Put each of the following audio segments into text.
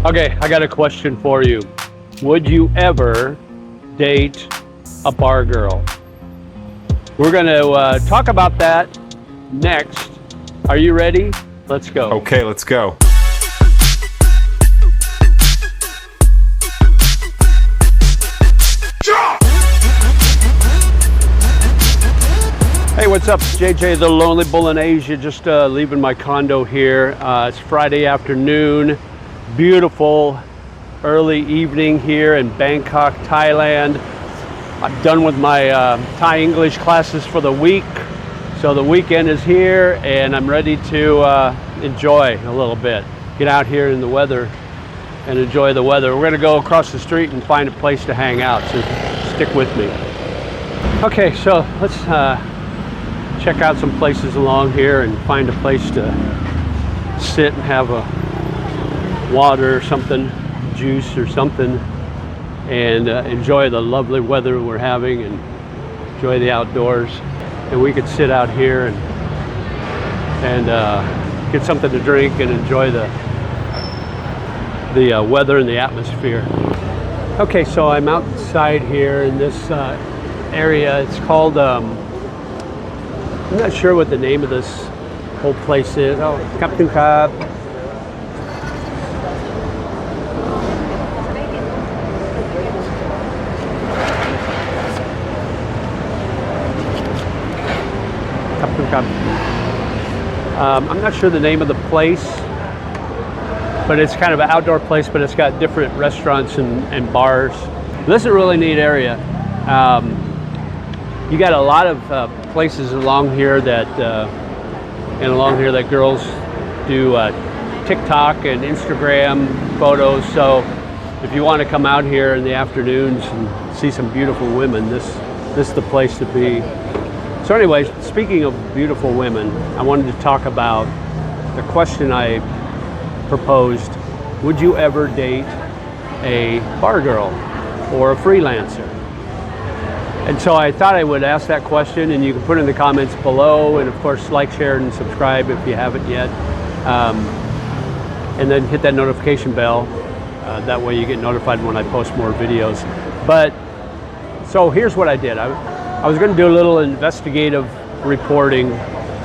Okay, I got a question for you. Would you ever date a bar girl? We're going to talk about that next. Are you ready? Let's go. Okay, let's go. Hey, what's up? It's JJ, the Lonely Bull in Asia, just leaving my condo here. It's Friday afternoon. Beautiful early evening here in Bangkok, Thailand. I'm done with my Thai English classes for the week. So the weekend is here and I'm ready to enjoy a little bit. Get out here in the weather and enjoy the weather. We're gonna go across the street and find a place to hang out, so stick with me. Okay, so let's check out some places along here and find a place to sit and have a water or something, juice or something, and enjoy the lovely weather we're having and enjoy the outdoors. And we could sit out here and get something to drink and enjoy the weather and the atmosphere. Okay, so I'm outside here in this area. It's called, I'm not sure what the name of this whole place is. Oh, Captain Cab. I'm not sure the name of the place, but it's kind of an outdoor place, but it's got different restaurants and bars. This is a really neat area. You got a lot of places along here that girls do TikTok and Instagram photos. So if you want to come out here in the afternoons and see some beautiful women, this is the place to be. So anyways, speaking of beautiful women, I wanted to talk about the question I proposed. Would you ever date a bar girl or a freelancer? And so I thought I would ask that question, and you can put it in the comments below, and of course like, share, and subscribe if you haven't yet. And then hit that notification bell. That way you get notified when I post more videos. But so here's what I did. I was going to do a little investigative reporting,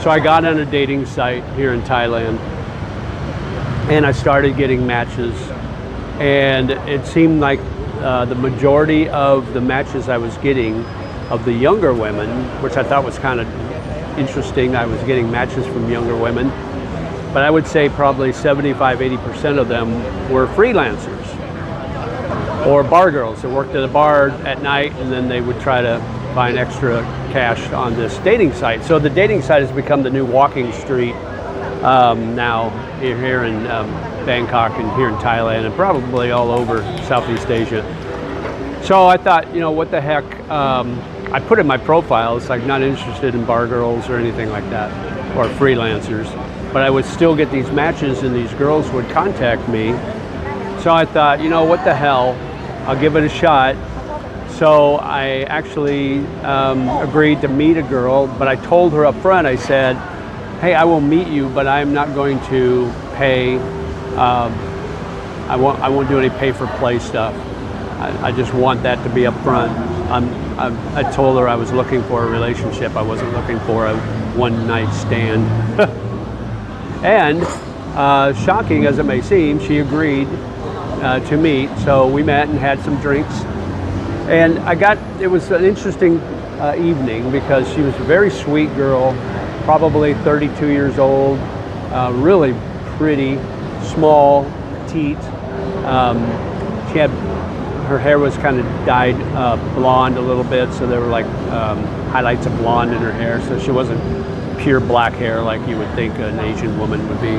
so I got on a dating site here in Thailand and I started getting matches, and it seemed like the majority of the matches I was getting of the younger women, which I thought was kind of interesting. I was getting matches from younger women, but I would say probably 75–80% of them were freelancers or bar girls that worked at a bar at night, and then they would try to find extra cash on this dating site. So the dating site has become the new walking street now here in Bangkok and here in Thailand and probably all over Southeast Asia. So I thought, you know, what the heck, I put in my profile, it's like not interested in bar girls or anything like that, or freelancers, but I would still get these matches and these girls would contact me. So I thought, you know, what the hell, I'll give it a shot. So I actually agreed to meet a girl, but I told her up front, I said, hey, I will meet you, but I'm not going to pay, I won't do any pay-for-play stuff. I just want that to be up front. I told her I was looking for a relationship. I wasn't looking for a one-night stand. And shocking as it may seem, she agreed to meet. So we met and had some drinks. And it was an interesting evening because she was a very sweet girl, probably 32 years old, really pretty, small, petite. Her hair was kind of dyed blonde a little bit, so there were like highlights of blonde in her hair, so she wasn't pure black hair like you would think an Asian woman would be.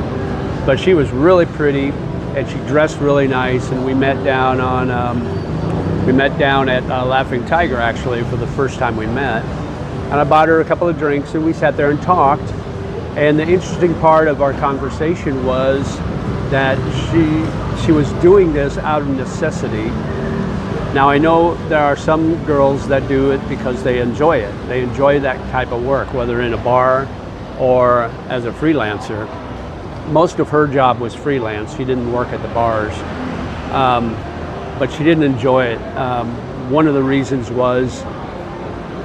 But she was really pretty, and she dressed really nice, and we met down at Laughing Tiger actually for the first time we met. And I bought her a couple of drinks and we sat there and talked. And the interesting part of our conversation was that she was doing this out of necessity. Now I know there are some girls that do it because they enjoy it. They enjoy that type of work, whether in a bar or as a freelancer. Most of her job was freelance. She didn't work at the bars. but she didn't enjoy it. One of the reasons was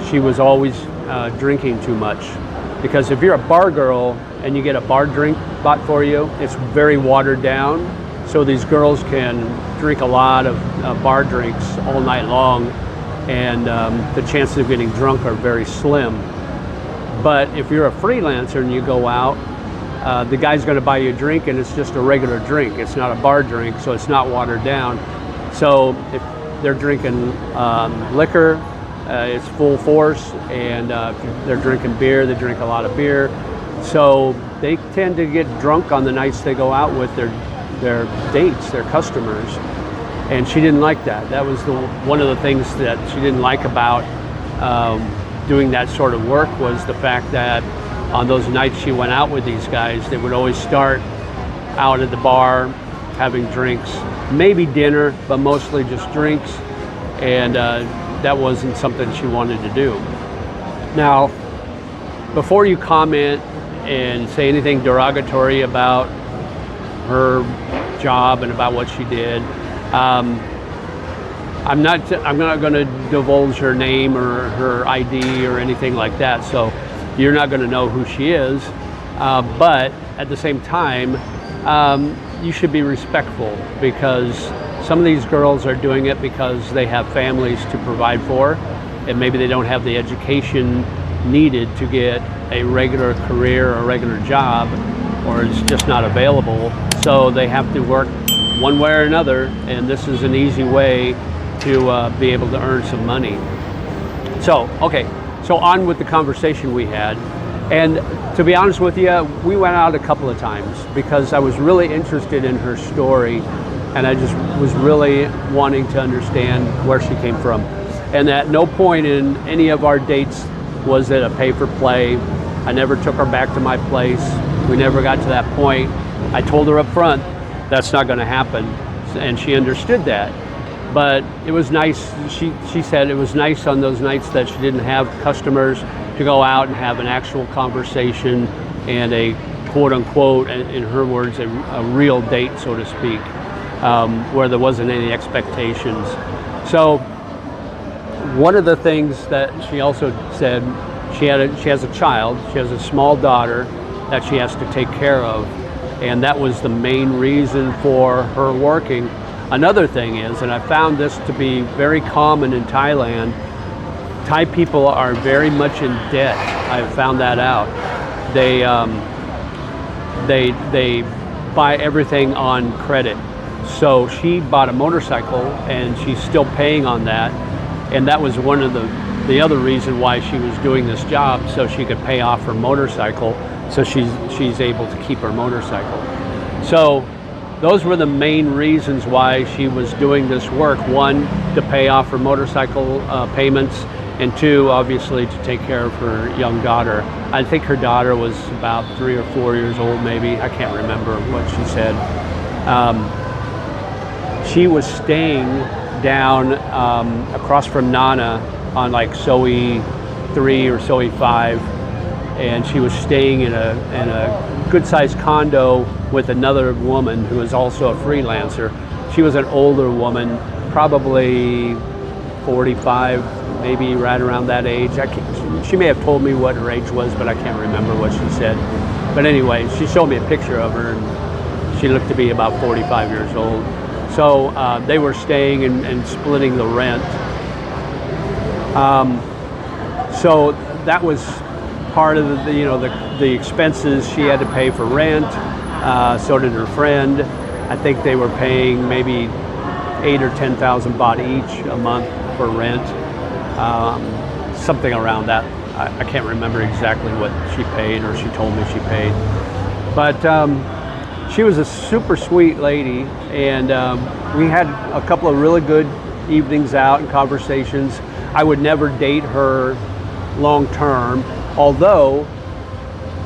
she was always drinking too much. Because if you're a bar girl and you get a bar drink bought for you, it's very watered down. So these girls can drink a lot of bar drinks all night long, and the chances of getting drunk are very slim. But if you're a freelancer and you go out, the guy's going to buy you a drink, and it's just a regular drink. It's not a bar drink, so it's not watered down. So if they're drinking liquor, it's full force, and if they're drinking beer, they drink a lot of beer. So they tend to get drunk on the nights they go out with their dates, their customers. And she didn't like that. That was one of the things that she didn't like about doing that sort of work, was the fact that on those nights she went out with these guys, they would always start out at the bar having drinks, maybe dinner, but mostly just drinks. And that wasn't something she wanted to do. Now, before you comment and say anything derogatory about her job and about what she did, I'm not going to divulge her name or her ID or anything like that, so you're not going to know who she is. But at the same time, you should be respectful, because some of these girls are doing it because they have families to provide for, and maybe they don't have the education needed to get a regular career or a regular job, or it's just not available. So they have to work one way or another, and this is an easy way to be able to earn some money. So, okay, so on with the conversation we had. And to be honest with you, we went out a couple of times because I was really interested in her story, and I just was really wanting to understand where she came from. And at no point in any of our dates was it a pay for play. I never took her back to my place. We never got to that point. I told her up front, that's not going to happen, and she understood that. But it was nice, she said it was nice on those nights that she didn't have customers to go out and have an actual conversation and a quote unquote, in her words, a real date, so to speak, where there wasn't any expectations. So one of the things that she also said, she has a child, she has a small daughter that she has to take care of, and that was the main reason for her working. Another thing is, and I found this to be very common in Thailand, Thai people are very much in debt. I've found that out. They buy everything on credit. So she bought a motorcycle and she's still paying on that. And that was one of the other reason why she was doing this job, so she could pay off her motorcycle, so she's able to keep her motorcycle. So those were the main reasons why she was doing this work. One, to pay off her motorcycle payments, and two, obviously, to take care of her young daughter. I think her daughter was about 3 or 4 years old, maybe. I can't remember what she said. She was staying down across from Nana on like Soe 3 or Soe 5, and she was staying in a good-sized condo with another woman who was also a freelancer. She was an older woman, probably 45, maybe right around that age. She may have told me what her age was, but I can't remember what she said. But anyway, she showed me a picture of her, and she looked to be about 45 years old. So they were staying and splitting the rent. So that was part of the expenses. She had to pay for rent. So did her friend. I think they were paying maybe 8,000 or 10,000 baht each a month for rent. Something around that. I can't remember exactly what she paid, or she told me she paid. But she was a super sweet lady, and we had a couple of really good evenings out and conversations. I would never date her long term, although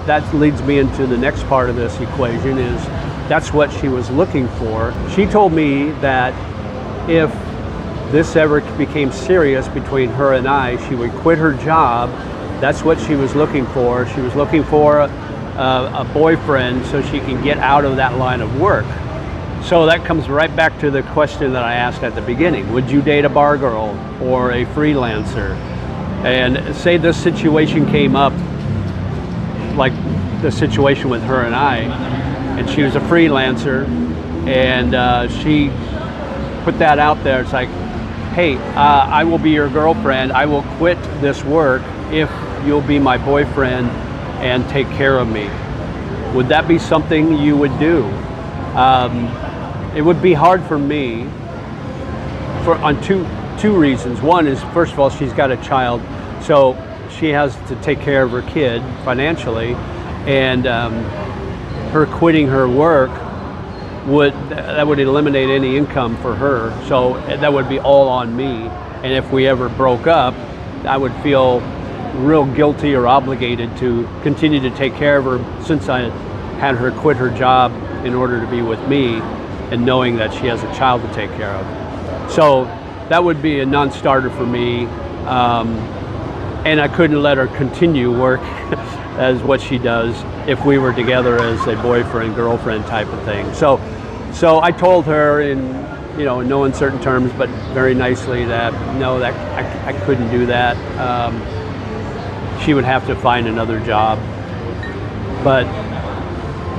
that leads me into the next part of this equation, is that's what she was looking for. She told me that if this ever became serious between her and I, she would quit her job. That's what she was looking for. She was looking for a boyfriend so she can get out of that line of work. So that comes right back to the question that I asked at the beginning. Would you date a bar girl or a freelancer? And say this situation came up, like the situation with her and I, and she was a freelancer, and she put that out there. It's like, hey, I will be your girlfriend. I will quit this work if you'll be my boyfriend and take care of me. Would that be something you would do? It would be hard for me on two reasons. One is, first of all, she's got a child, so she has to take care of her kid financially, and her quitting her work would eliminate any income for her. So that would be all on me. And if we ever broke up, I would feel real guilty or obligated to continue to take care of her, since I had her quit her job in order to be with me, and knowing that she has a child to take care of. So that would be a non-starter for me, and I couldn't let her continue work as what she does if we were together as a boyfriend girlfriend type of thing. So I told her in no uncertain terms, but very nicely, that no, that I couldn't do that. She would have to find another job. But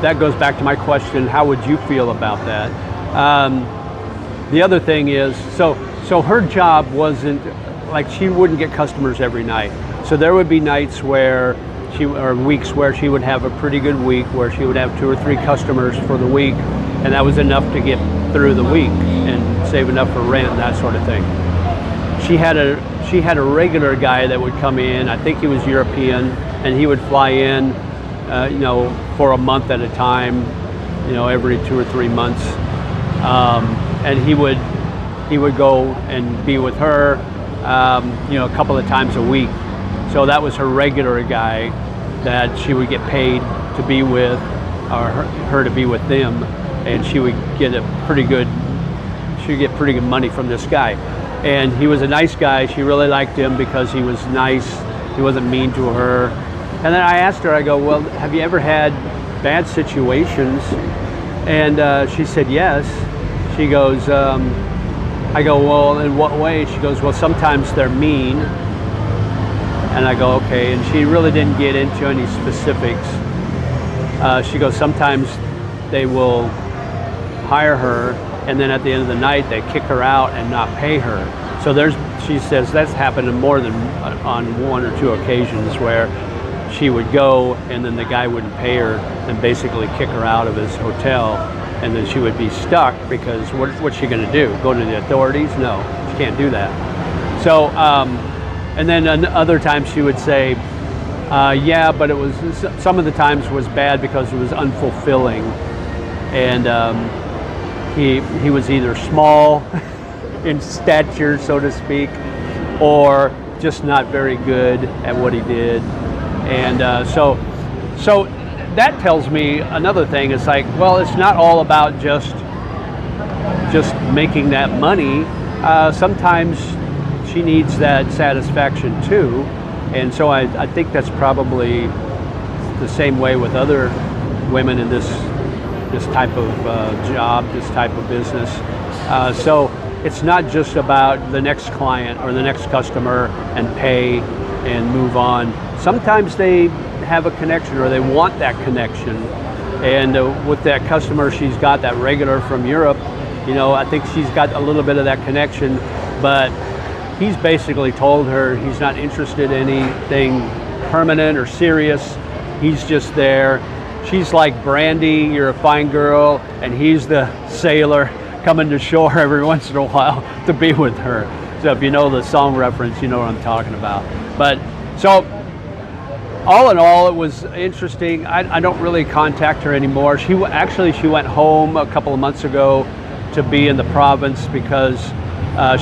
that goes back to my question, how would you feel about that? The other thing is, so her job wasn't, like, she wouldn't get customers every night. So there would be nights or weeks where she would have a pretty good week, where she would have 2 or 3 customers for the week, and that was enough to get through the week and save enough for rent and that sort of thing. She had a regular guy that would come in. I think he was European, and he would fly in, for a month at a time, every 2 or 3 months, and he would go and be with her, a couple of times a week. So that was her regular guy that she would get paid to be with, or her to be with them, and she would get pretty good money from this guy. And he was a nice guy. She really liked him because he was nice. He wasn't mean to her. And then I asked her, I go, well, have you ever had bad situations? And she said yes. She goes, I go, well, in what way? She goes, well, sometimes they're mean. And I go, okay. And she really didn't get into any specifics. She goes, sometimes they will hire her, and then at the end of the night they kick her out and not pay her. So she says that's happened more than on 1 or 2 occasions, where she would go and then the guy wouldn't pay her and basically kick her out of his hotel, and then she would be stuck because what's she going to do? Go to the authorities? No, she can't do that. So, and then other times she would say, yeah, but it was, some of the times was bad because it was unfulfilling, and he was either small in stature, so to speak, or just not very good at what he did. And so that tells me another thing. It's like, well, it's not all about just making that money. Sometimes she needs that satisfaction too. And so I think that's probably the same way with other women in this type of job, this type of business. So it's not just about the next client or the next customer and pay and move on. Sometimes they have a connection, or they want that connection. And with that customer, she's got that regular from Europe. I think she's got a little bit of that connection, but he's basically told her he's not interested in anything permanent or serious. He's just there. She's like Brandy, you're a fine girl, and he's the sailor coming to shore every once in a while to be with her. So if you know the song reference, you know what I'm talking about. But so all in all, it was interesting. I don't really contact her anymore. She went home a couple of months ago to be in the province because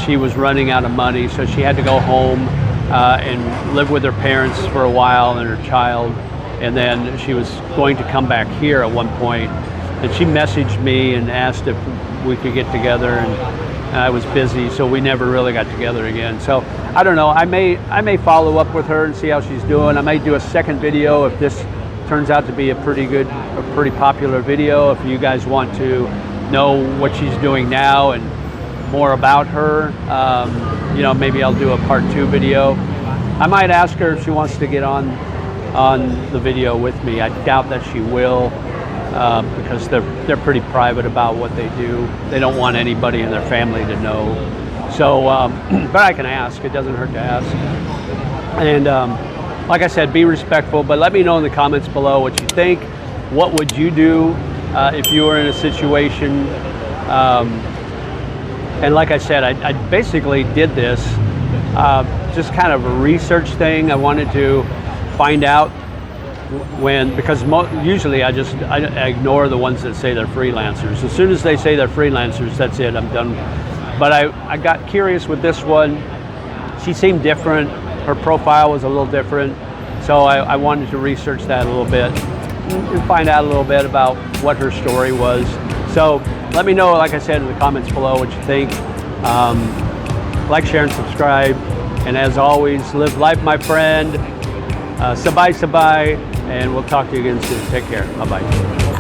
she was running out of money. So she had to go home and live with her parents for a while and her child. And then she was going to come back here at one point. And she messaged me and asked if we could get together, and I was busy, so we never really got together again. So I don't know, I may follow up with her and see how she's doing. I may do a second video if this turns out to be a pretty popular video. If you guys want to know what she's doing now and more about her. You know, maybe I'll do a part 2 video. I might ask her if she wants to get on the video with me. I doubt that she will, because they're pretty private about what they do. They don't want anybody in their family to know. So, but I can ask. It doesn't hurt to ask. And like I said, be respectful, but let me know in the comments below what you think. What would you do if you were in a situation? And like I said, I basically did this just kind of a research thing. I wanted to find out because usually I ignore the ones that say they're freelancers. As soon as they say they're freelancers, that's it, I'm done. But I got curious with this one. She seemed different. Her profile was a little different. So I wanted to research that a little bit and find out a little bit about what her story was. So let me know, like I said, in the comments below what you think. Like, share, and subscribe. And as always, live life, my friend. Sabai, sabai. And we'll talk to you again soon. Take care. Bye-bye.